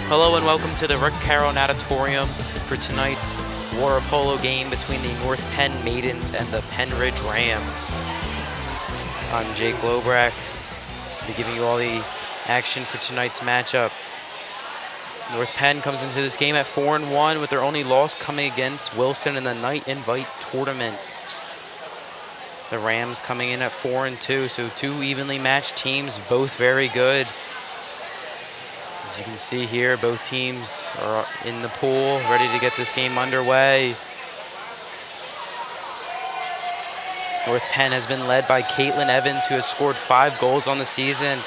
Hello and welcome to the Rick Carroll Natatorium for tonight's Water Polo game between the North Penn Maidens and the Pennridge Rams. I'm Jake Lobrak. I'll be giving you all the action for tonight's matchup. North Penn comes into this game at 4-1 with their only loss coming against Wilson in the Night Invite Tournament. The Rams coming in at 4-2, so two evenly matched teams, both very good. As you can see here, both teams are in the pool, ready to get this game underway. North Penn has been led by Caitlin Evans, who has scored 5 goals on the season.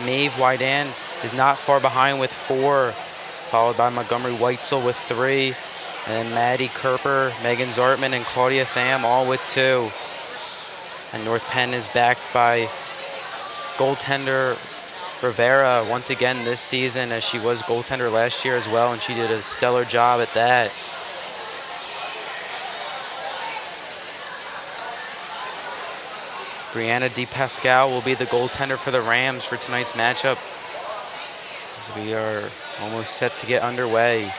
Maeve Wydan is not far behind with 4, followed by Montgomery Weitzel with 3, and Maddie Kerper, Megan Zartman, and Claudia Pham all with 2. And North Penn is backed by goaltender Rivera once again this season, as she was goaltender last year as well, and she did a stellar job at that. Brianna DePascal will be the goaltender for the Rams for tonight's matchup, as we are almost set to get underway.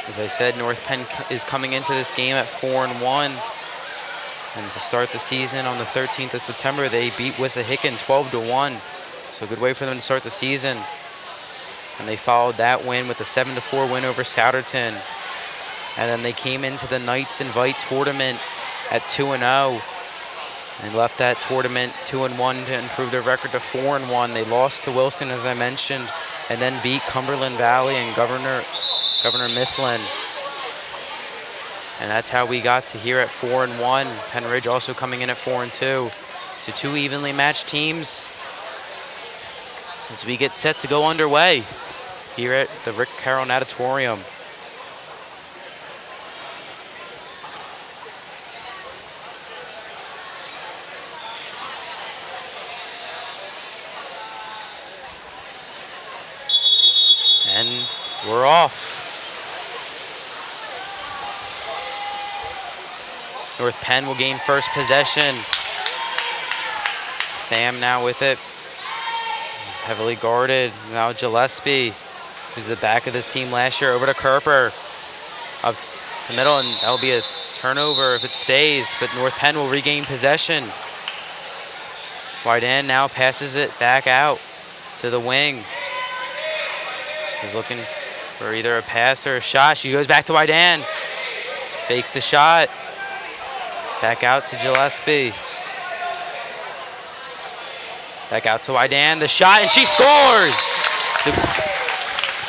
As I said, North Penn is coming into this game at 4-1. And to start the season on the 13th of September, they beat Wissahickon 12-1. So a good way for them to start the season. And they followed that win with a 7-4 win over Souderton. And then they came into the Knights Invite Tournament at 2-0. And left that tournament 2-1 to improve their record to 4-1. They lost to Wilson, as I mentioned, and then beat Cumberland Valley and Governor Mifflin. And that's how we got to here at 4-1. Pennridge also coming in at 4-2. So two evenly matched teams as we get set to go underway here at the Rick Carroll Natatorium. And we're off. North Penn will gain first possession. Pham now with it. He's heavily guarded. Now Gillespie, who's the back of this team last year, over to Kerper. Up the middle, and that'll be a turnover if it stays, but North Penn will regain possession. Wydan now passes it back out to the wing. She's looking for either a pass or a shot. She goes back to Wydan. Fakes the shot. Back out to Gillespie. Back out to Wydan. The shot, and she scores!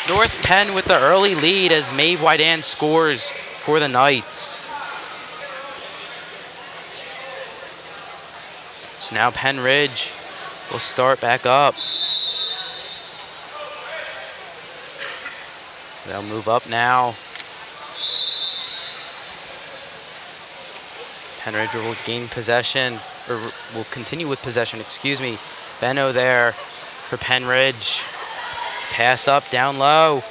North Penn with the early lead as Maeve Wydan scores for the Knights. So now Pennridge will start back up. They'll move up now. Pennridge will gain possession, or will continue with possession, excuse me. Benno there for Pennridge. Pass up, down low.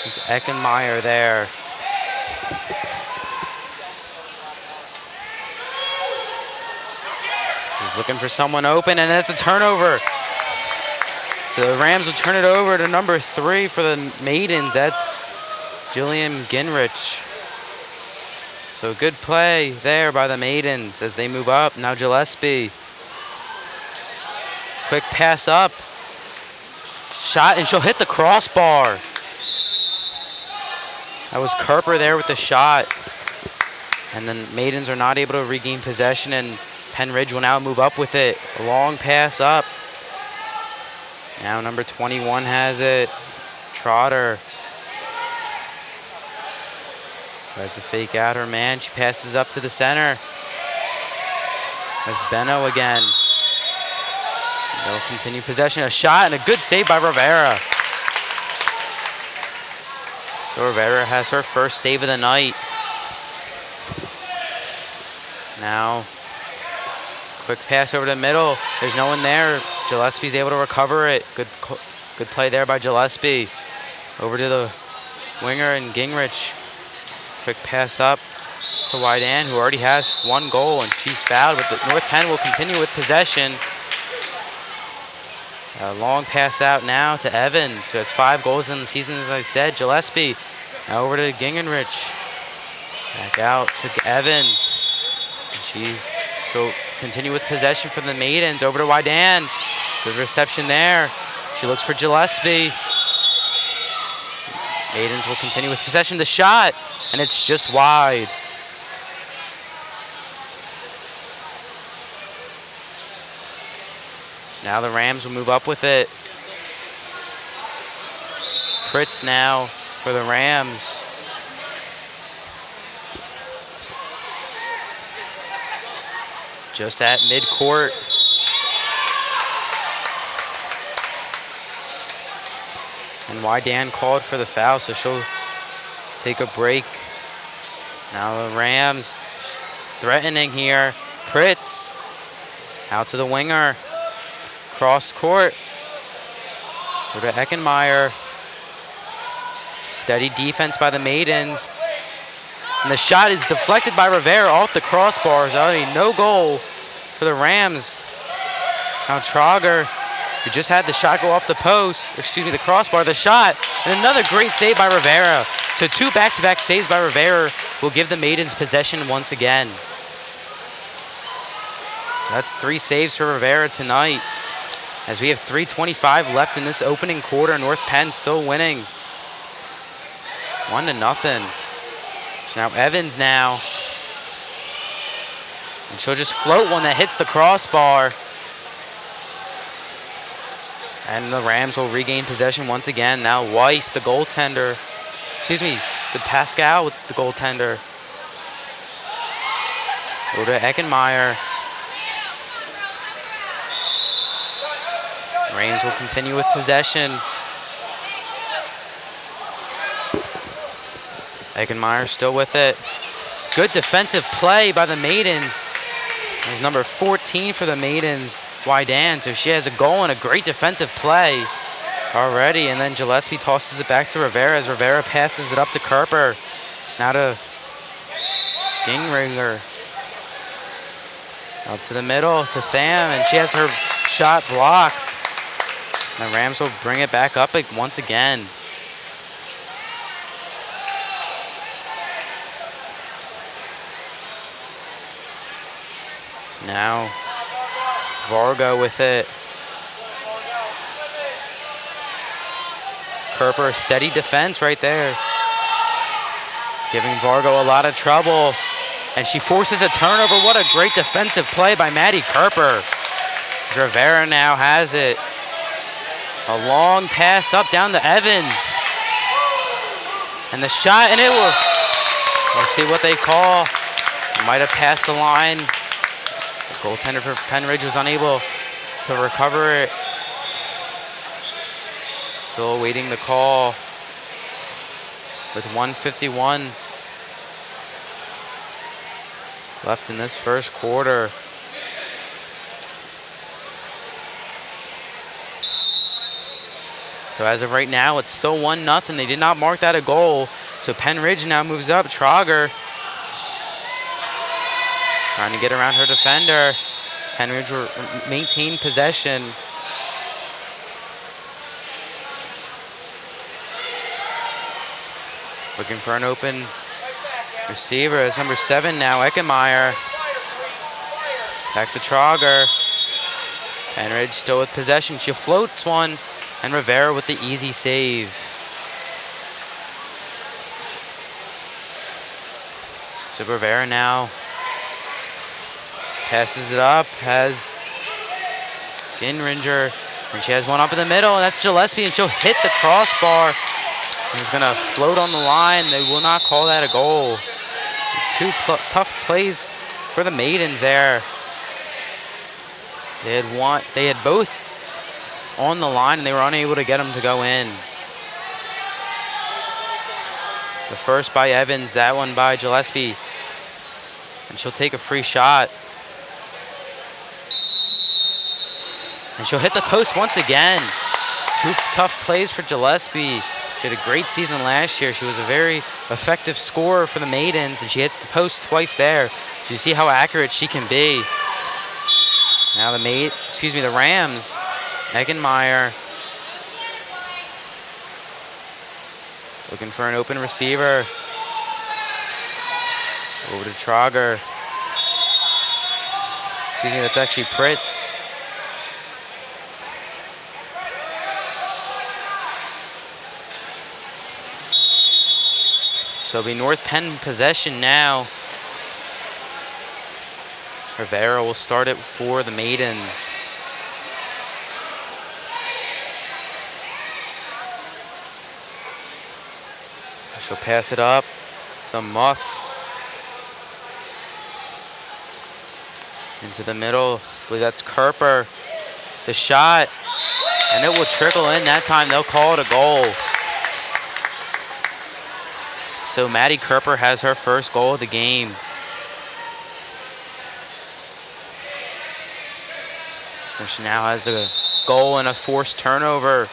It's Eckenmeyer there. He's looking for someone open, and that's a turnover. So the Rams will turn it over to number 3 for the Maidens. That's Jillian Ginrich. So good play there by the Maidens as they move up. Now Gillespie. Quick pass up. Shot, and she'll hit the crossbar. That was Kerper there with the shot. And then Maidens are not able to regain possession, and Pennridge will now move up with it. A long pass up. Now number 21 has it. Trotter. Tries to fake out her man. She passes up to the center. That's Benno again. They'll continue possession. A shot and a good save by Rivera. So Rivera has her first save of the night. Now, quick pass over the middle. There's no one there. Gillespie's able to recover it. Good play there by Gillespie. Over to the winger and Gingrich. Quick pass up to Wydan, who already has 1 goal, and she's fouled, but the North Penn will continue with possession. A long pass out now to Evans, who has 5 goals in the season, as I said. Gillespie, now over to Gingrich. Back out to Evans. And she'll continue with possession for the Maidens. Over to Wydan. Good reception there. She looks for Gillespie. Maidens will continue with possession. The shot, and it's just wide. Now the Rams will move up with it. Pritz now for the Rams. Just at midcourt. And Wydan called for the foul, so she'll take a break. Now the Rams threatening here. Pritz out to the winger. Cross court. Go to Eckenmeyer. Steady defense by the Maidens. And the shot is deflected by Rivera off the crossbars. Already no goal for the Rams. Now Trager, who just had the shot go off the post, the crossbar, the shot, and another great save by Rivera. So 2 back-to-back saves by Rivera will give the Maidens possession once again. That's 3 saves for Rivera tonight. As we have 3:25 left in this opening quarter, North Penn still winning 1-0. So now Evans now. And she'll just float one that hits the crossbar. And the Rams will regain possession once again. Now Weiss, the goaltender. The Pascal with the goaltender. Go to Eckenmeyer. Rams will continue with possession. Eckenmeyer still with it. Good defensive play by the Maidens. There's number 14 for the Maidens, Wydan. So she has a goal and a great defensive play already. And then Gillespie tosses it back to Rivera as Rivera passes it up to Kerper. Now to Gingringer. Up to the middle to Tham, and she has her shot blocked. And the Rams will bring it back up once again. So now Vargo with it. Kerper, steady defense right there. Giving Vargo a lot of trouble. And she forces a turnover. What a great defensive play by Maddie Kerper. Rivera now has it. A long pass up down to Evans. And the shot, and it will. We'll see what they call. Might have passed the line. The goaltender for Pennridge was unable to recover it. Still awaiting the call with 1:51 left in this first quarter. So as of right now, it's still 1-0. They did not mark that a goal. So Pennridge now moves up. Trager trying to get around her defender. Pennridge will maintain possession. Looking for an open receiver. It's number 7 now, Eckenmeyer. Back to Trager. Pennridge still with possession. She floats one. And Rivera with the easy save. So Rivera now passes it up, has Ginringer, and she has one up in the middle, and that's Gillespie, and she'll hit the crossbar. He's gonna float on the line. They will not call that a goal. 2 tough plays for the Maidens there. They had both on the line, and they were unable to get them to go in. The first by Evans, that one by Gillespie. And she'll take a free shot. And she'll hit the post once again. 2 tough plays for Gillespie. She had a great season last year. She was a very effective scorer for the Maidens, and she hits the post twice there. So you see how accurate she can be. Now the Rams. Eggenmeyer looking for an open receiver. Over to Trager. That's actually Pritz. So it'll be North Penn possession now. Rivera will start it for the Maidens. She'll pass it up to Muth. Into the middle. That's Kerper. The shot. And it will trickle in. That time they'll call it a goal. So Maddie Kerper has her first goal of the game. And she now has a goal and a forced turnover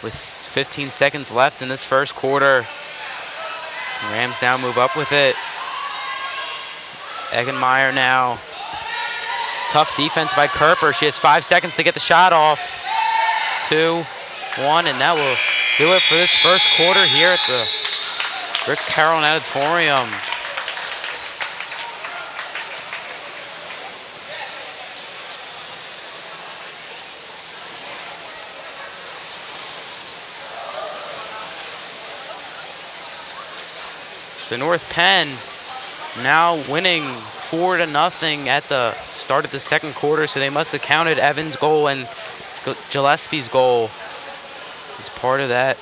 with 15 seconds left in this first quarter. The Rams now move up with it. Eggenmeyer now. Tough defense by Kerper. She has 5 seconds to get the shot off. 2, 1, and that will do it for this first quarter here at the Rick Carroll Auditorium. So North Penn now winning 4-0 at the start of the second quarter. So they must have counted Evans' goal and Gillespie's goal as part of that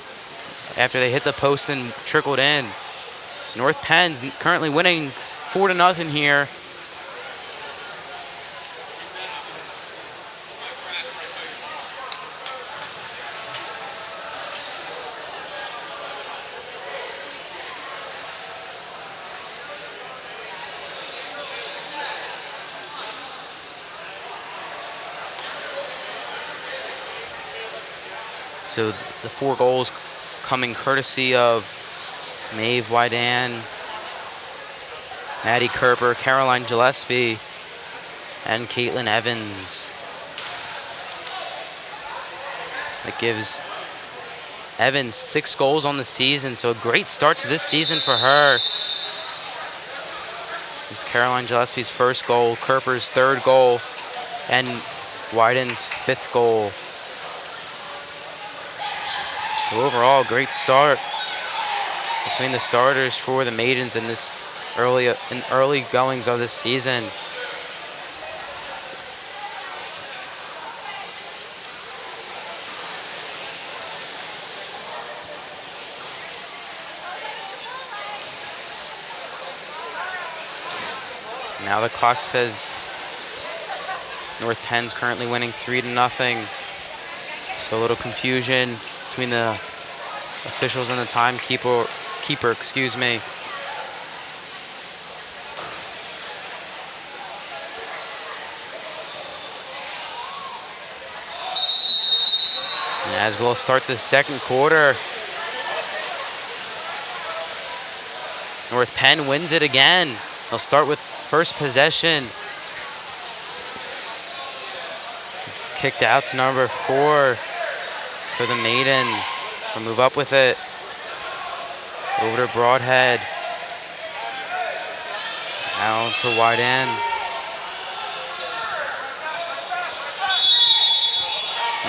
after they hit the post and trickled in. So North Penn's currently winning 4-0 here. So the 4 goals coming courtesy of Maeve Wydan, Maddie Kerper, Caroline Gillespie, and Caitlin Evans. That gives Evans 6 goals on the season, so a great start to this season for her. This is Caroline Gillespie's first goal, Kerper's 3rd goal, and Wyden's 5th goal. So overall, great start between the starters for the Maidens in this early goings of this season. Now the clock says North Penn's currently winning 3-0. So a little confusion between the officials and the timekeeper, excuse me. And as we'll start the second quarter, North Penn wins it again. They'll start with first possession. It's kicked out to number 4 for the Maidens. She'll move up with it. Over to Broadhead. Now to wide end.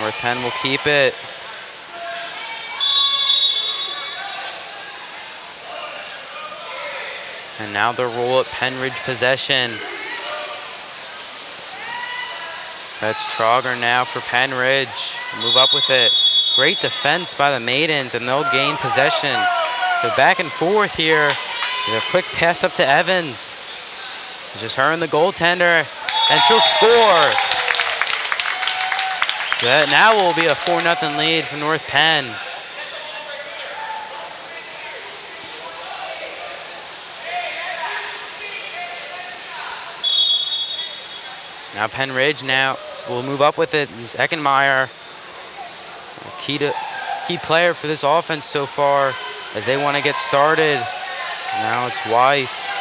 North Penn will keep it. And now the roll at Pennridge possession. That's Trager now for Pennridge. Move up with it. Great defense by the Maidens, and they'll gain possession. So back and forth here. With a quick pass up to Evans. It's just her and the goaltender, and she'll score. So that now will be a 4-0 lead for North Penn. Now Pennridge now will move up with it. It's Eckenmeyer, key player for this offense so far as they want to get started. Now it's Weiss.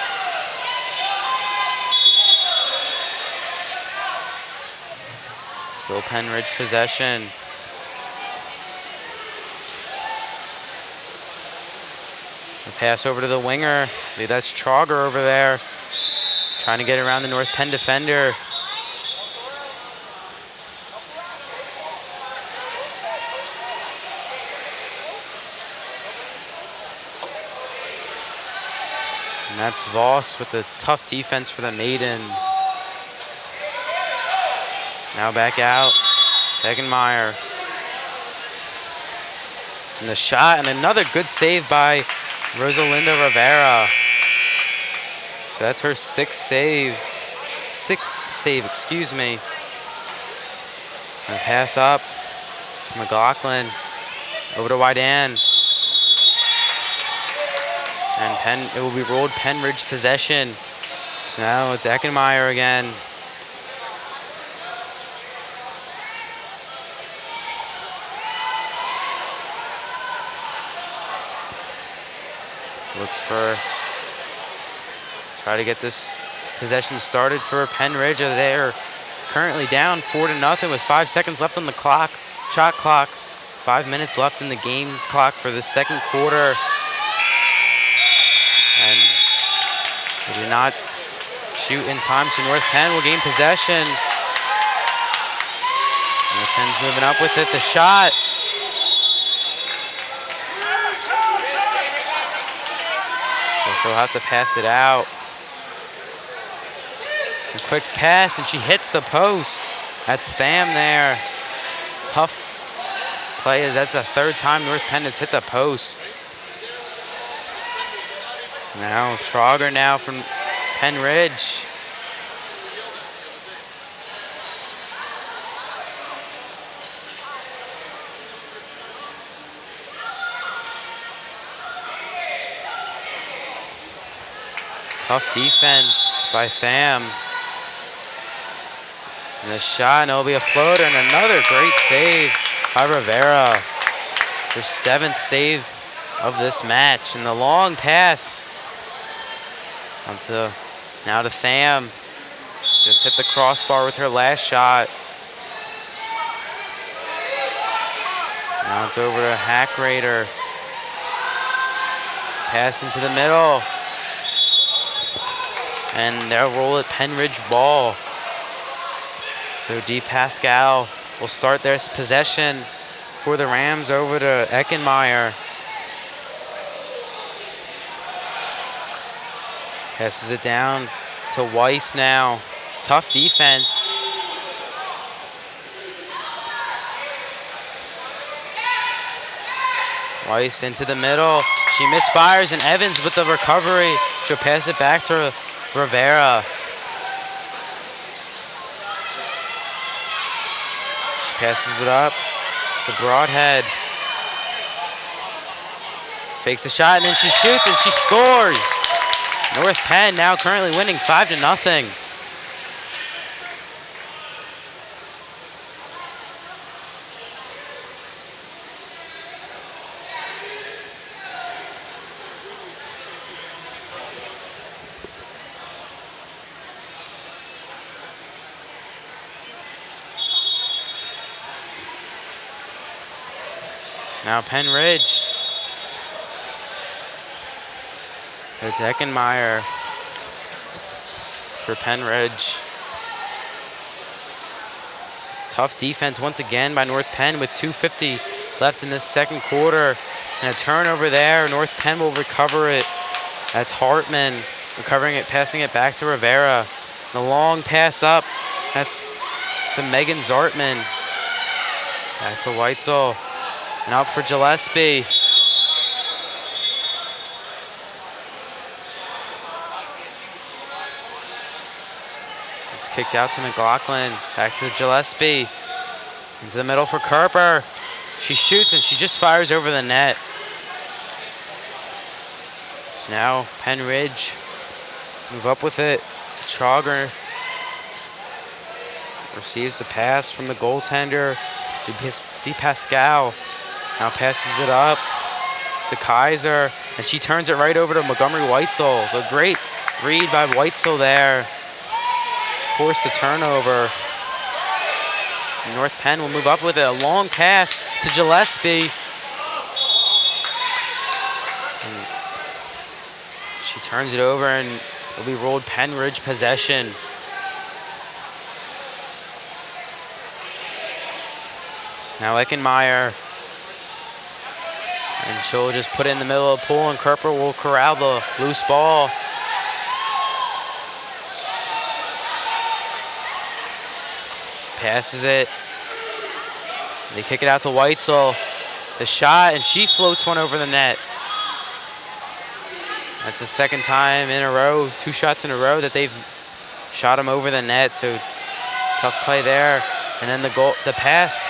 Still Pennridge possession. A pass over to the winger. That's Trauger over there, trying to get around the North Penn defender. And that's Voss with a tough defense for the Maidens. Now back out, Eckenmeyer. And the shot, and another good save by Rosalinda Rivera. So that's her sixth save, excuse me. And pass up to McLaughlin, over to Wydan. And it will be rolled Pennridge possession. So now it's Eckenmeyer again. Try to get this possession started for Pennridge. They're currently down 4-0 with 5 seconds left on the clock, shot clock. 5 minutes left in the game clock for the second quarter. And they did not shoot in time, so North Penn will gain possession. North Penn's moving up with it. The shot. So she'll have to pass it out. A quick pass, and she hits the post. That's Tham there. Tough play. That's the third time North Penn has hit the post. So now Trauger now from Pennridge. Tough defense by Tham. And the shot, and it'll be a floater, and another great save by Rivera. Her 7th save of this match. And the long pass now to Tham. Just hit the crossbar with her last shot. Now it's over to Hackrader. Pass into the middle. And they'll roll it Pennridge ball. So D. Pascal will start their possession for the Rams over to Eckenmeyer. Passes it down to Weiss now. Tough defense. Weiss into the middle. She misfires, and Evans with the recovery. She'll pass it back to Rivera. She passes it up to Broadhead. Fakes the shot, and then she shoots, and she scores. North Penn now currently winning 5-0. Now Pennridge. It's Eckenmeyer for Pennridge. Tough defense once again by North Penn with 2:50 left in this second quarter. And a turnover there. North Penn will recover it. That's Hartman recovering it, passing it back to Rivera. The long pass up. That's to Megan Zartman. Back to Weitzel. And up for Gillespie. It's kicked out to McLaughlin. Back to Gillespie. Into the middle for Kerper. She shoots, and she just fires over the net. So now Pennridge move up with it. Trauger receives the pass from the goaltender, Di Pascal. Now passes it up to Kaiser, and she turns it right over to Montgomery Weitzel. So great read by Weitzel there. Forced the turnover. North Penn will move up with it. A long pass to Gillespie. And she turns it over, and it'll be rolled Pennridge possession. Now Eckenmeyer. And she'll just put it in the middle of the pool, and Kerper will corral the loose ball. Passes it. They kick it out to Weitzel. The shot, and she floats one over the net. That's the second time in a row, 2 shots in a row that they've shot him over the net. So tough play there. And then the pass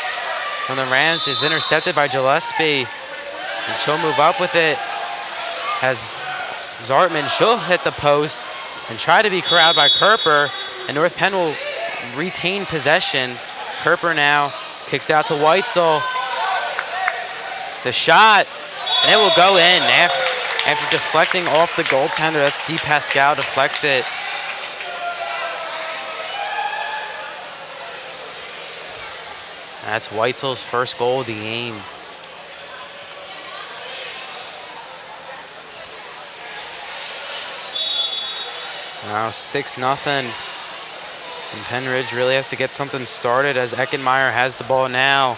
from the Rams is intercepted by Gillespie. And she'll move up with it. Has Zartman, she'll hit the post and try to be corralled by Kerper. And North Penn will retain possession. Kerper now kicks it out to Weitzel. The shot, and it will go in after deflecting off the goaltender. That's Di Pascal, deflects it. That's Weitzel's first goal of the game. Now 6-0. And Pennridge really has to get something started as Eckenmeyer has the ball now.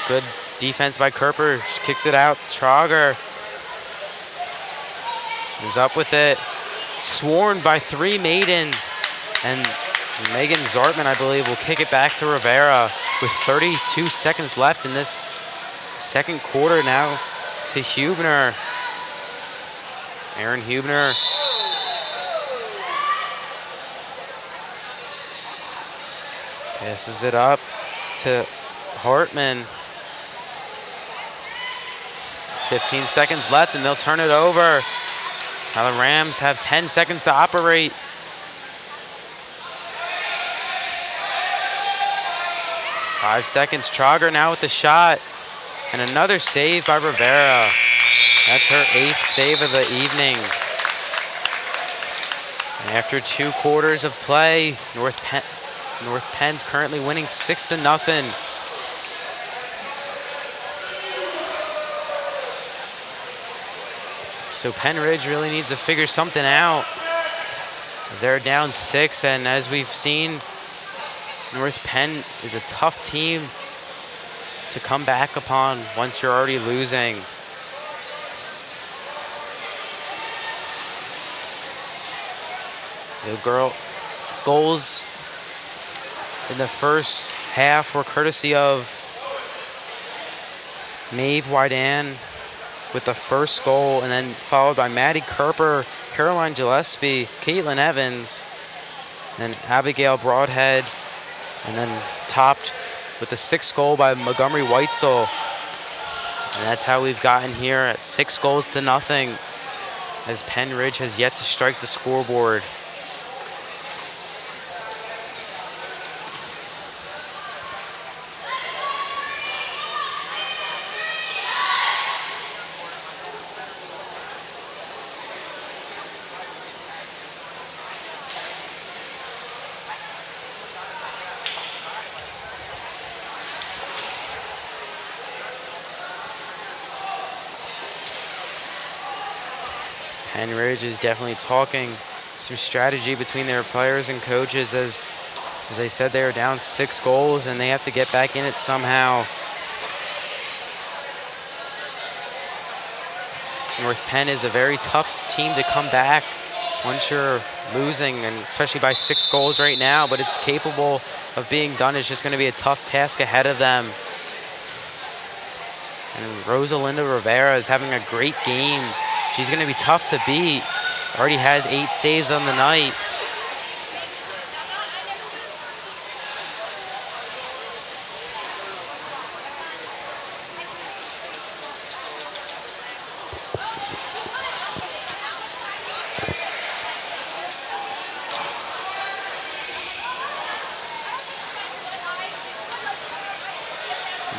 Good defense by Kerper. She kicks it out to Trauger. Moves up with it. Swarmed by 3 Maidens. And Megan Zartman, I believe, will kick it back to Rivera with 32 seconds left in this second quarter. Now to Hubner. Aaron Hubner. Passes it up to Hartman. 15 seconds left, and they'll turn it over. Now the Rams have 10 seconds to operate. Five seconds. Trauger now with the shot. And another save by Rivera. That's her 8th save of the evening. And after 2 quarters of play, North Penn's currently winning 6-0. So Pennridge really needs to figure something out. They're down 6, and as we've seen, North Penn is a tough team to come back upon once you're already losing. So goals in the first half were courtesy of Maeve Wydan with the first goal, and then followed by Maddie Kerper, Caroline Gillespie, Caitlin Evans, and Abigail Broadhead, and then topped with the 6th goal by Montgomery Weitzel. And that's how we've gotten here at 6-0, as Pennridge has yet to strike the scoreboard. Pennridge is definitely talking some strategy between their players and coaches. As I said, they are down 6 goals and they have to get back in it somehow. North Penn is a very tough team to come back once you're losing, and especially by 6 goals right now, but it's capable of being done. It's just going to be a tough task ahead of them. And Rosalinda Rivera is having a great game. She's going to be tough to beat. Already has 8 saves on the night.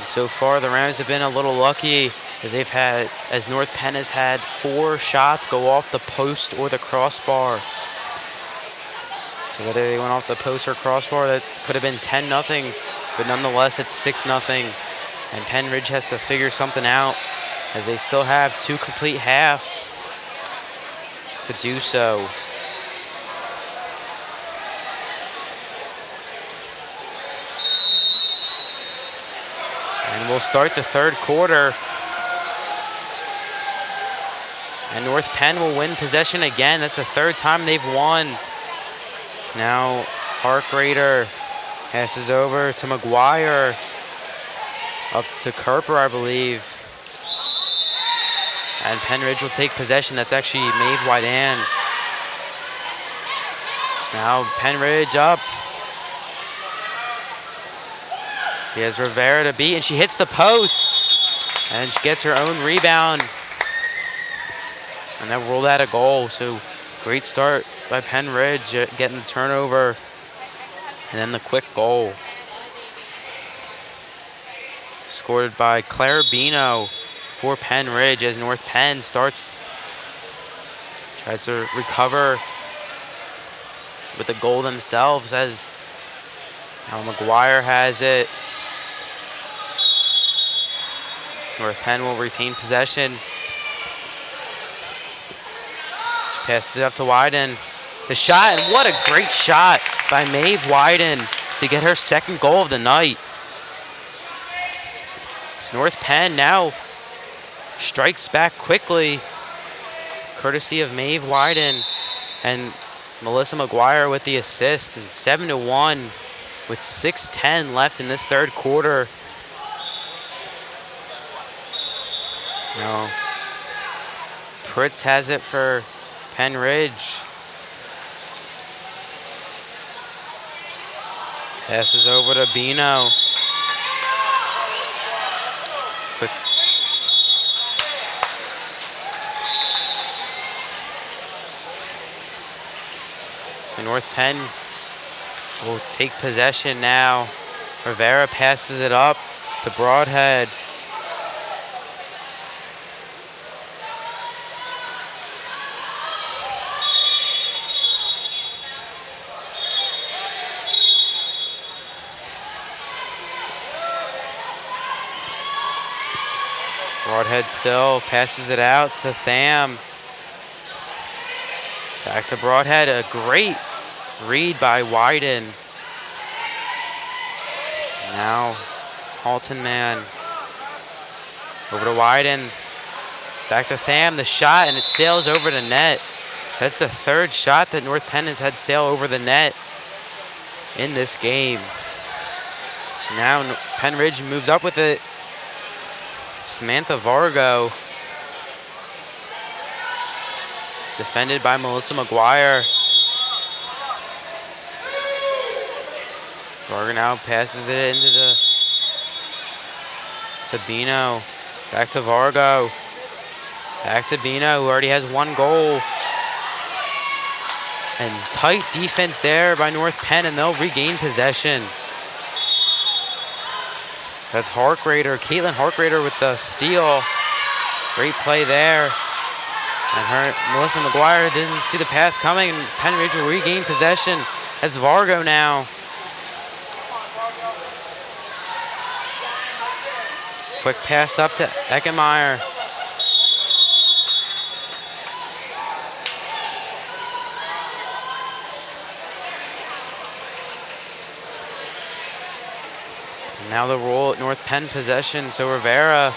And so far, the Rams have been a little lucky as North Penn has had 4 shots go off the post or the crossbar. So whether they went off the post or crossbar, that could have been 10-0, but nonetheless, it's 6-0. And Pennridge has to figure something out as they still have 2 complete halves to do so. And we'll start the 3rd quarter. And North Penn will win possession again. That's the 3rd time they've won. Now Harkrader passes over to McGuire. Up to Kerper, I believe. And Pennridge will take possession. That's actually Maeve Wydan. Now Pennridge up. She has Rivera to beat, and she hits the post. And she gets her own rebound. And that ruled out a goal. So great start by Pennridge, getting the turnover. And then the quick goal. Scored by Claire Bino for Pennridge as North Penn tries to recover with the goal themselves as now McGuire has it. North Penn will retain possession. She passes it up to Wyden. The shot, and what a great shot by Maeve Wyden to get her 2nd goal of the night. So North Penn now strikes back quickly, courtesy of Maeve Wyden and Melissa McGuire with the assist, and 7-1 with 6:10 left in this 3rd quarter. Now Pritz has it for Pennridge. Passes over to Bino. Quick. So North Penn will take possession now. Rivera passes it up to Broadhead. Broadhead still passes it out to Tham. Back to Broadhead, a great read by Wyden. Now Halton man over to Wyden. Back to Tham, the shot, and it sails over the net. That's the 3rd shot that North Penn has had sail over the net in this game. So now Pennridge moves up with it. Samantha Vargo, defended by Melissa McGuire. Vargo now passes it into to Bino. Back to Vargo. Back to Bino, who already has 1 goal. And tight defense there by North Penn, and they'll regain possession. That's Harkrader, Caitlin Harkrader with the steal. Great play there. And Melissa McGuire didn't see the pass coming, and Pennridge will regain possession. That's Vargo now. Quick pass up to Eckemeyer. Now the roll at North Penn possession, so Rivera.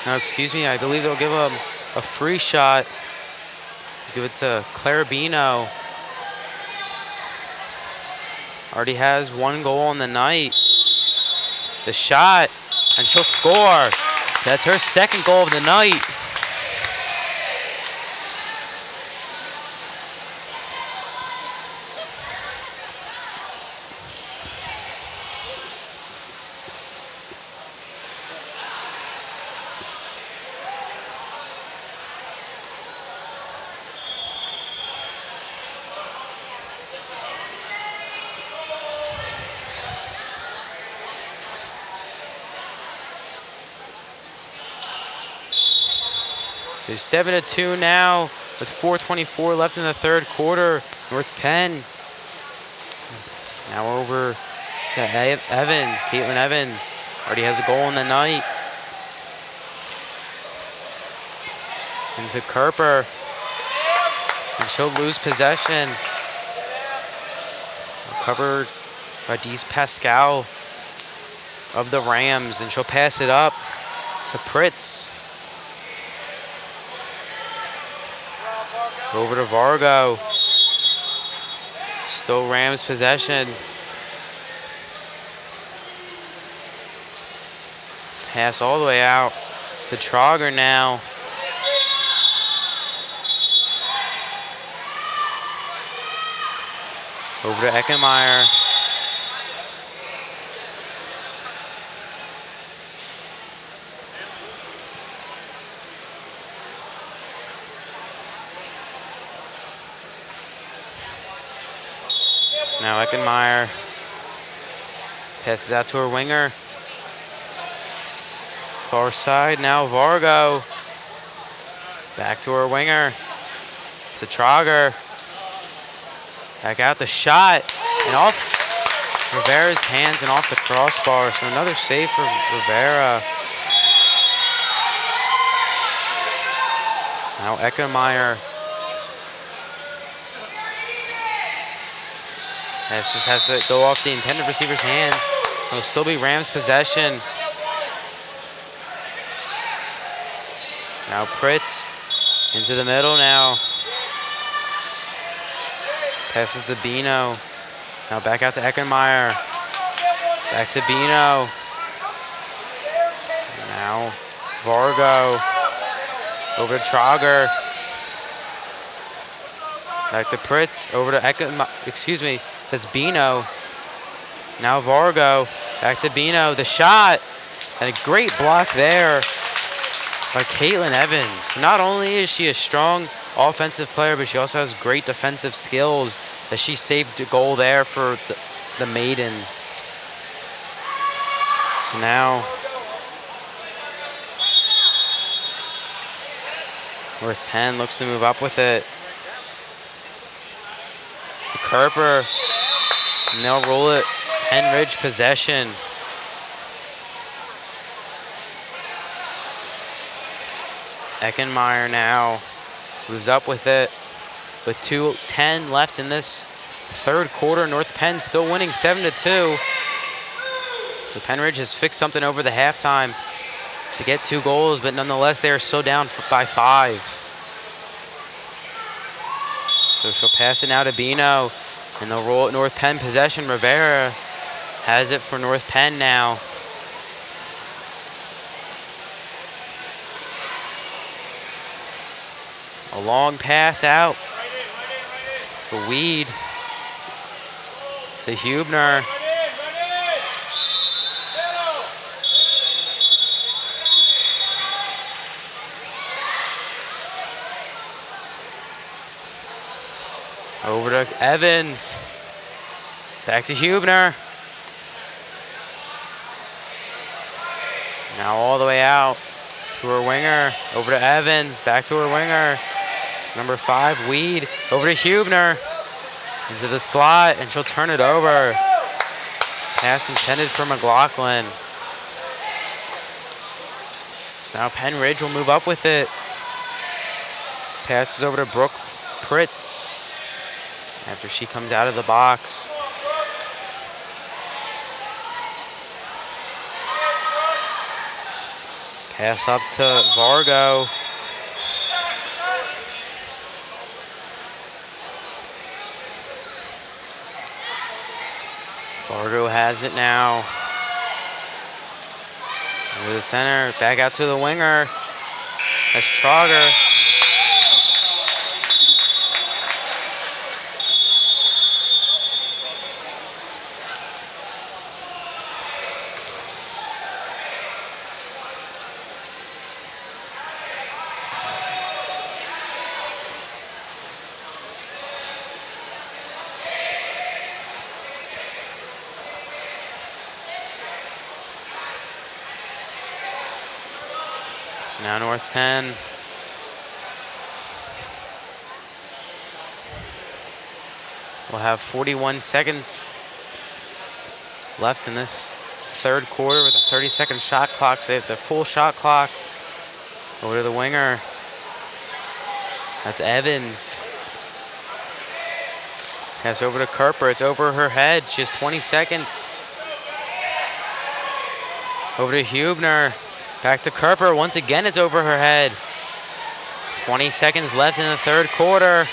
No, excuse me, I believe they'll give him a free shot. Give it to Claire Bino. Already has 1 goal on the night. The shot, and she'll score. That's her 2nd goal of the night. So 7-2 now with 4:24 left in the third quarter. North Penn is now over to Evans. Caitlin Evans already has a goal in the night. Into Kerper. And she'll lose possession. Covered by Dees Pascal of the Rams. And she'll pass it up to Pritz. Over to Vargo. Still Rams possession. Pass all the way out to Trauger now. Over to Eckenmeyer. So now Eckenmeyer passes out to her winger. Far side, now Vargo. Back to her winger. To Trauger. Back out the shot. And off Rivera's hands and off the crossbar. So another save for Rivera. Now Eckenmeyer. This just has to go off the intended receiver's hand. It'll still be Rams possession. Now Pritz into the middle now. Passes to Bino. Now back out to Eckenmeyer. Back to Bino. Now Vargo. Over to Trauger. Back to Pritz. Over to Eckenmeyer. Excuse me. That's Bino. Now Vargo. Back to Bino. The shot. And a great block there by Caitlin Evans. So not only is she a strong offensive player, but she also has great defensive skills that she saved a goal there for the Maidens. So now North Penn looks to move up with it. To Kerper. And they'll roll it. Pennridge possession. Eckenmeyer now moves up with it with 2:10 left in this third quarter. North Penn still winning 7-2. So Pennridge has fixed something over the halftime to get 2 goals, but nonetheless they are still down by 5. So she'll pass it now to Bino, and they'll roll it North Penn possession. Rivera has it for North Penn now. A long pass out to Weed, to Hubner. Over to Evans. Back to Hubner. Now all the way out to her winger. Over to Evans. Back to her winger. Number 5, Weed, over to Hubner, into the slot, and she'll turn it over. Pass intended for McLaughlin. So now Pennridge will move up with it. Passes over to Brooke Pritz after she comes out of the box. Pass up to Vargo. Vargo has it now. Over the center, back out to the winger. That's Trauger. Now North Penn We'll have 41 seconds left in this third quarter with a 30-second shot clock. So they have the full shot clock. Over to the winger. That's Evans. Pass over to Kerper. It's over her head. She has 20 seconds. Over to Hubner. Back to Kerper. Once again, it's over her head. 20 seconds left in the third quarter.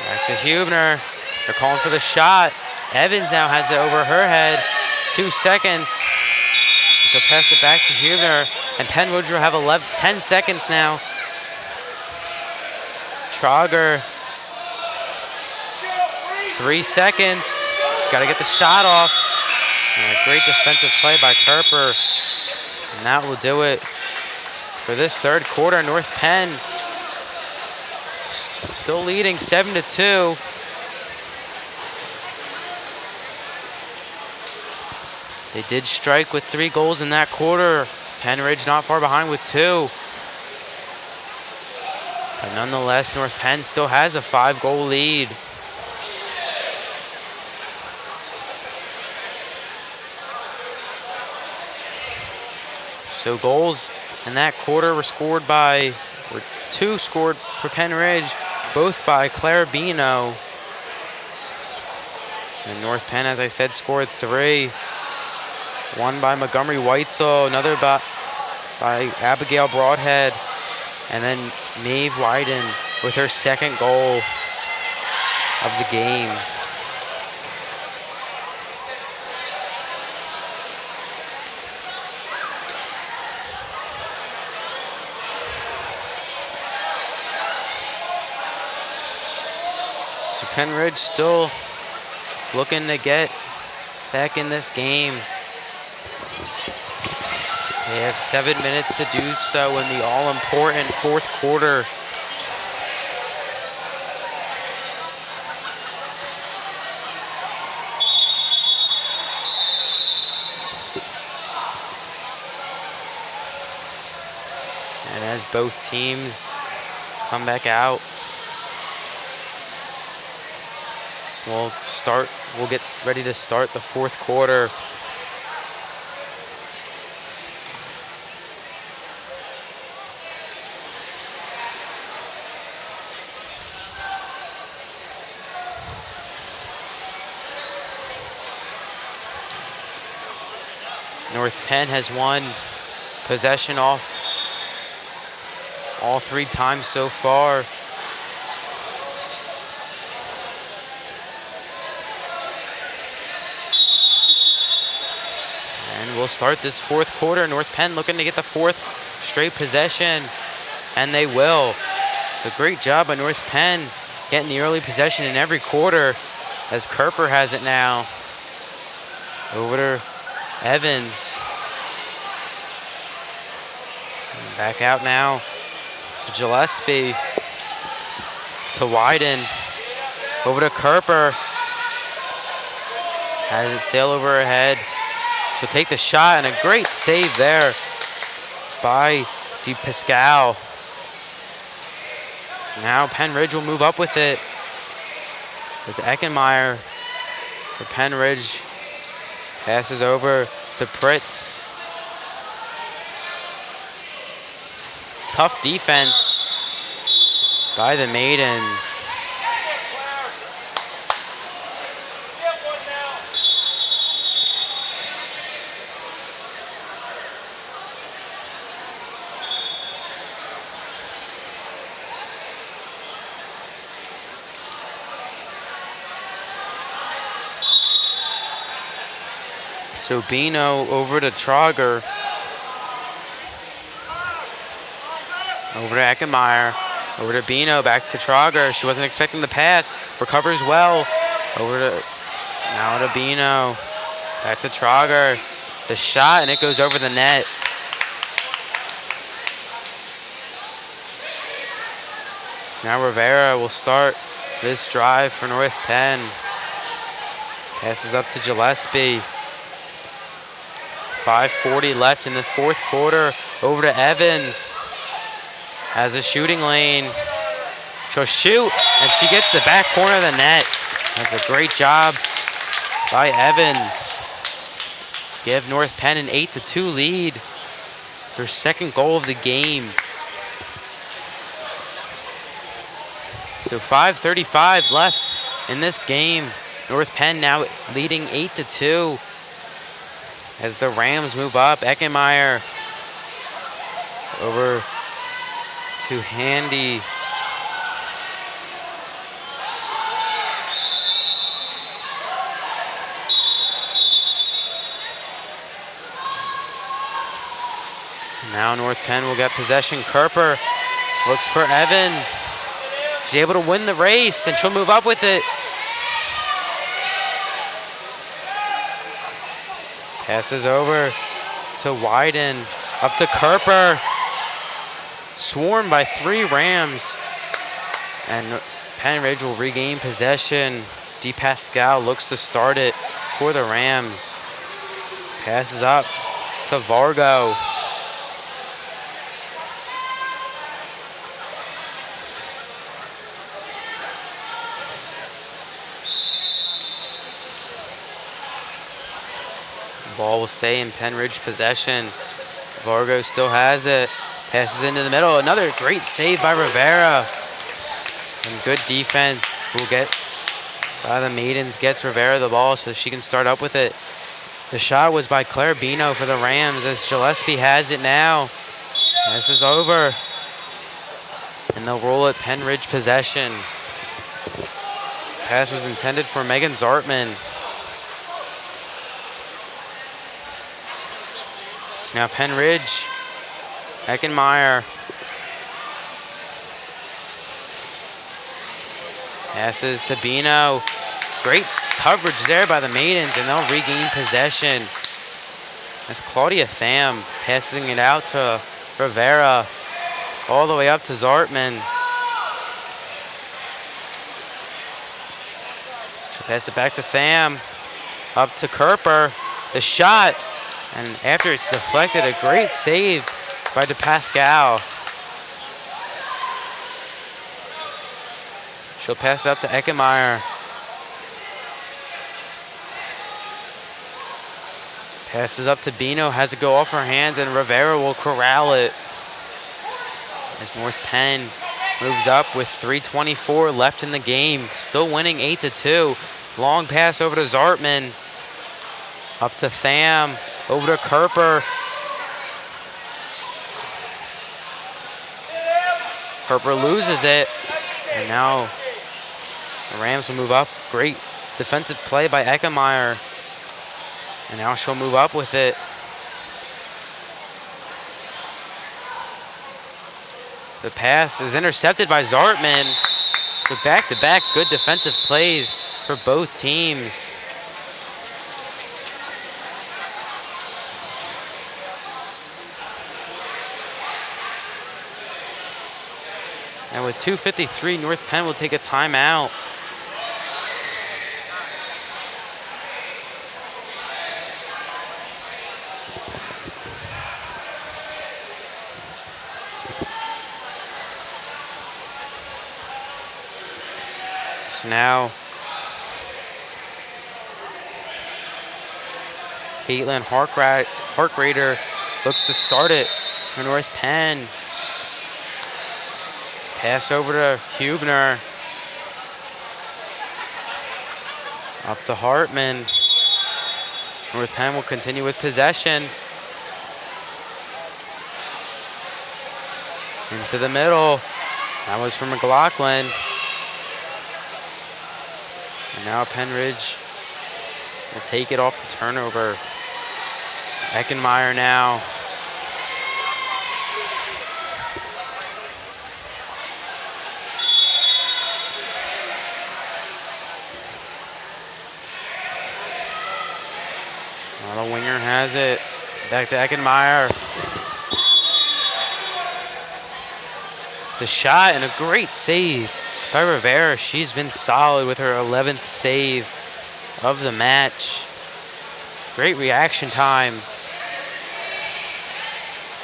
Back to Hubner. They're calling for the shot. Evans now has it over her head. 2 seconds. She'll pass it back to Hubner. And Penn will have 10 seconds now. Trauger. 3 seconds. She's got to get the shot off. And a great defensive play by Kerper. And that will do it for this third quarter. North Penn still leading 7-2. They did strike with 3 goals in that quarter. Pennridge not far behind with 2. But nonetheless, North Penn still has a 5-goal lead. So goals in that quarter were 2 scored for Pennridge, both by Claire Bino. And North Penn, as I said, scored 3. One by Montgomery Weitzel, another by Abigail Broadhead, and then Maeve Wyden with her second goal of the game. So Pennridge still looking to get back in this game. They have 7 minutes to do so in the all-important fourth quarter. And as both teams come back out, we'll get ready to start the fourth quarter. North Penn has won possession off all 3 times so far. And we'll start this fourth quarter. North Penn looking to get the 4th straight possession, and they will. So great job by North Penn getting the early possession in every quarter, as Kerper has it now. Over to Evans. And back out now to Gillespie. To Wyden. Over to Kerper. Has it sail over her head. She'll take the shot, and a great save there by DePascal. So now Pennridge will move up with it. There's Eckenmeyer for Pennridge. Passes over to Pritz. Tough defense by the Maidens. So Bino over to Trauger. Over to Eckenmeyer. Over to Bino, back to Trauger. She wasn't expecting the pass. Recovers well. Now to Bino. Back to Trauger. The shot, and it goes over the net. Now Rivera will start this drive for North Penn. Passes up to Gillespie. 5:40 left in the fourth quarter. Over to Evans. Has a shooting lane. She'll shoot, and she gets the back corner of the net. That's a great job by Evans. Give North Penn an 8-2 lead. Their second goal of the game. So 5:35 left in this game. North Penn now leading 8-2 as the Rams move up. Eckenmeyer over to Handy. Now North Penn will get possession. Kerper looks for Evans. She's able to win the race, and she'll move up with it. Passes over to Wyden. Up to Kerper. Swarmed by 3 Rams. And Pennridge will regain possession. DePascal looks to start it for the Rams. Passes up to Vargo. Ball will stay in Pennridge possession. Vargo still has it. Passes into the middle. Another great save by Rivera. And good defense will get by the Maidens. Gets Rivera the ball so she can start up with it. The shot was by Claire Bino for the Rams as Gillespie has it now. This is over. And they'll roll it Pennridge possession. Pass was intended for Megan Zartman. So now Pennridge, Eckenmeyer. Passes to Bino. Great coverage there by the Maidens, and they'll regain possession. That's Claudia Pham passing it out to Rivera, all the way up to Zartman. She'll pass it back to Pham, up to Kerper. The shot. And after it's deflected, a great save by DePascal. She'll pass up to Eckenmeyer. Passes up to Bino, has it go off her hands, and Rivera will corral it. As North Penn moves up with 3:24 left in the game. Still winning 8-2. Long pass over to Zartman. Up to Pham. Over to Kerper. Kerper loses it. And now the Rams will move up. Great defensive play by Eckenmeyer. And now she'll move up with it. The pass is intercepted by Zartman. With back-to-back good defensive plays for both teams. And with 2:53, North Penn will take a timeout. So now, Caitlin Harkrader looks to start it for North Penn. Pass over to Hubner. Up to Hartman. North Penn will continue with possession. Into the middle. That was for McLaughlin. And now Pennridge will take it off the turnover. Eckenmeyer now. The winger has it. Back to Eckenmeyer. The shot and a great save by Rivera. She's been solid with her 11th save of the match. Great reaction time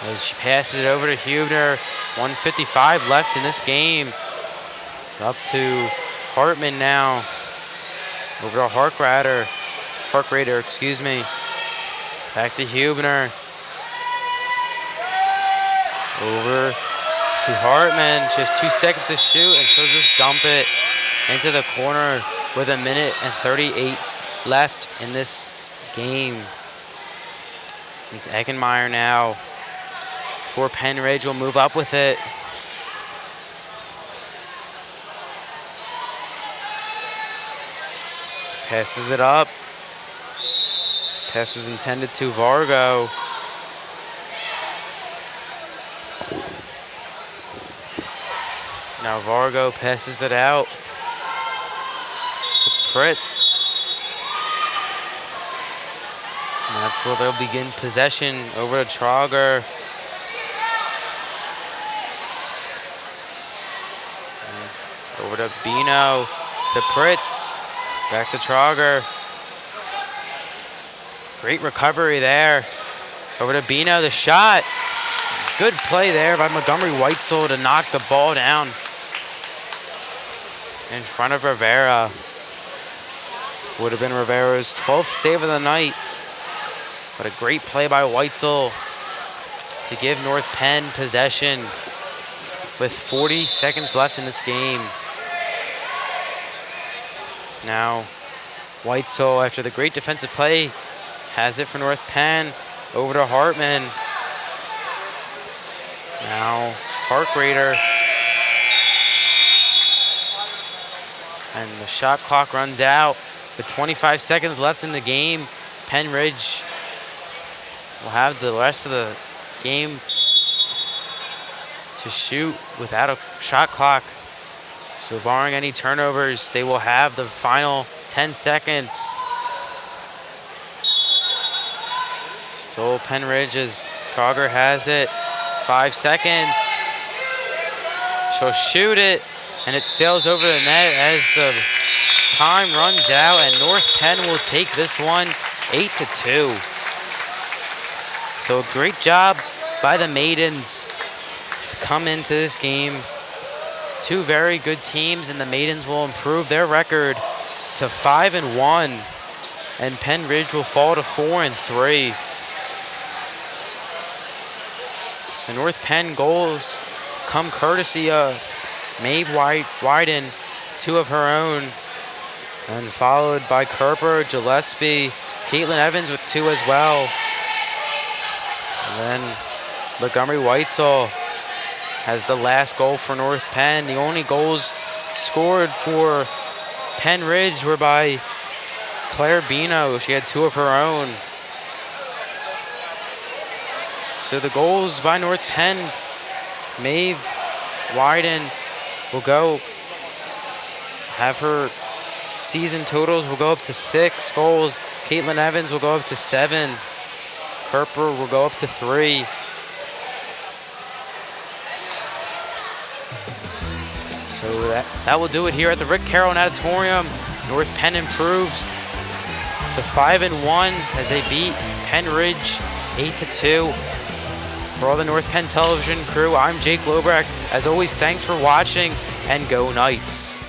as she passes it over to Hubner. 1:55 left in this game. Up to Hartman now. Over to Harkrader, excuse me. Back to Hubner. Over to Hartman. Just 2 seconds to shoot, and she'll just dump it into the corner with 1:38 left in this game. It's Eggenmeyer now for Pennridge. Will move up with it. Passes it up. Pass was intended to Vargo. Now Vargo passes it out to Pritz. And that's where they'll begin possession over to Trauger. And over to Bino, to Pritz, back to Trauger. Great recovery there. Over to Bino, the shot. Good play there by Montgomery Weitzel to knock the ball down in front of Rivera. Would have been Rivera's 12th save of the night. But a great play by Weitzel to give North Penn possession with 40 seconds left in this game. So now Weitzel, after the great defensive play, has it for North Penn. Over to Hartman. Now Harkrader. And the shot clock runs out with 25 seconds left in the game. Pennridge will have the rest of the game to shoot without a shot clock. So barring any turnovers, they will have the final 10 seconds. Still Pennridge as Trauger has it. 5 seconds. She'll shoot it, and it sails over the net as the time runs out, and North Penn will take this one 8-2. So a great job by the Maidens to come into this game. Two very good teams, and the Maidens will improve their record to 5-1, and Pennridge will fall to 4-3. So North Penn goals come courtesy of Maeve Wyden, 2 of her own, and followed by Kerper, Gillespie, Caitlin Evans with 2 as well. And then Montgomery Weitzel has the last goal for North Penn. The only goals scored for Pennridge were by Claire Bino. She had 2 of her own. So the goals by North Penn, Maeve Wyden will go, have her season totals will go up to 6 goals. Caitlin Evans will go up to 7. Kerper will go up to 3. So that will do it here at the Rick Carroll Natatorium. North Penn improves to 5-1 as they beat Pennridge 8-2. For all the North Penn television crew, I'm Jake Lobrecht. As always, thanks for watching, and go Knights.